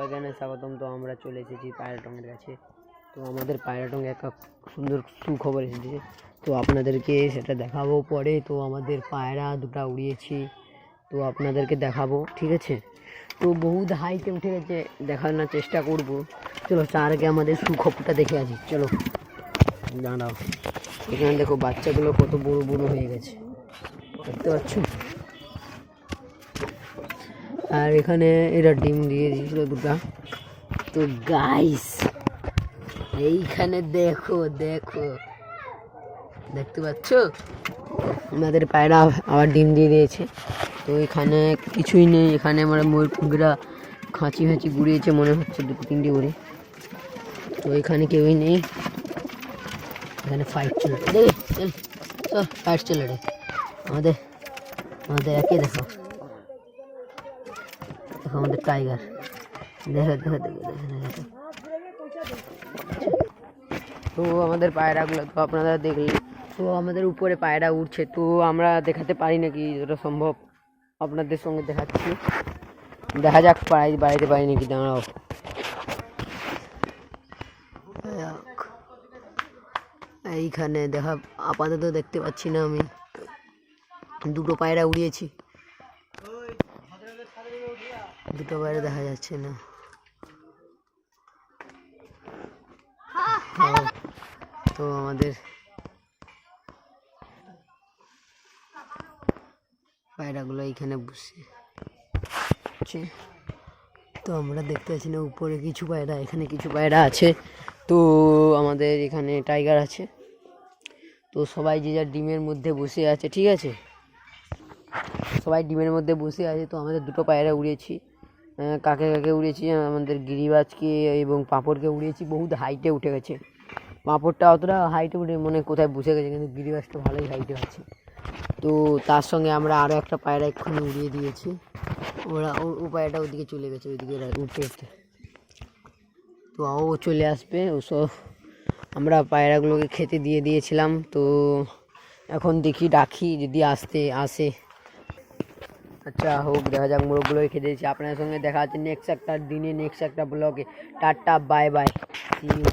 সবাইকে স্বাগতম। তো আমরা চলে এসেছি পায়রাটঙের কাছে। তো আমাদের পায়রাটঙে একটা সুন্দর সুখবর এসেছে, তো আপনাদেরকে সেটা দেখাবো পরে। তো আমাদের পায়রা দুটো উড়িয়েছি, তো আপনাদেরকে দেখাবো, ঠিক আছে। তো বহুত হাইটে উঠে গেছে, দেখানোর চেষ্টা করব। চলো তার আগে আমাদের সুখবরটা দেখে আসি, চলো। দাঁড়াও, এখানে দেখো বাচ্চাগুলো কত বড় বড় হয়ে গেছে, দেখতে পাচ্ছ। আর এখানে এরা ডিম দিয়ে দিয়েছিল দুটা। তো গাইস এইখানে দেখো দেখো, দেখতে পাচ্ছ আমাদের পায়রা আবার ডিম দিয়ে দিয়েছে। তো এখানে কিছুই নেই, এখানে আমরা ময়ূরপঙ্খীরা খাঁচি খাঁচি গুড়িয়েছে মনে হচ্ছে, দুটো তিনটে করে। তো এখানে কেউই নেই, এখানে ফাইট চলে রে, চল চল ফাইট চলে রে। আমাদের আমাদের একে দেখো, দেখো আমাদের টাইগার, দেখো দেখো দেখো দেখো। তো আমাদের পায়রাগুলো তো আপনারা দেখলেন। তো আমাদের উপরে পায়রা উঠছে, তো আমরা দেখাতে পারি নাকি, যতটা সম্ভব আপনাদের সঙ্গে দেখাচ্ছি। দেখা যাক বাড়াইতে পারি নাকি, দাঁড়াও। এইখানে দেখা আপাতত দেখতে পাচ্ছি না, আমি দুটো পায়রা উড়িয়েছি, দুটো পায়রা দেখা যাচ্ছে না। তো আমাদের পায়রাগুলো এইখানে বসে, তো আমরা দেখতে পাচ্ছি না উপরে কিছু পায়রা, এখানে কিছু পায়রা আছে। তো আমাদের এখানে টাইগার আছে। তো সবাই যে যার ডিমের মধ্যে বসে আছে, ঠিক আছে, সবাই ডিমের মধ্যে বসে আছে। তো আমাদের দুটো পায়রা উড়িয়েছি, কাকে কাকে উড়িয়েছি, আমাদের গিরিবাজকে এবং পাঁপড়কে উড়িয়েছি। বহুত হাইটে উঠে গেছে, পাঁপড়টা অতটা হাইটে উঠে মনে কোথায় বসে গেছে, কিন্তু গিরিবাজটা ভালোই হাইটে আছে। তো তার সঙ্গে আমরা আরও একটা পায়রা এক্ষুনি উড়িয়ে দিয়েছি, ওরা ও পায়রাটা ওদিকে চলে গেছে, ওইদিকে উঠতে উঠতে। তো ও চলে আসবে, ওসব আমরা পায়রাগুলোকে খেতে দিয়ে দিয়েছিলাম। তো এখন দেখি ডাকি, যদি আসে আচ্ছা হোক, দেখা যাক। মোরগগুলোকে খেতে দিয়েছি। আপনাদের সঙ্গে দেখা হচ্ছে নেক্সট একটা দিনে, নেক্সট একটা ব্লগে। Tata, bye bye, see you.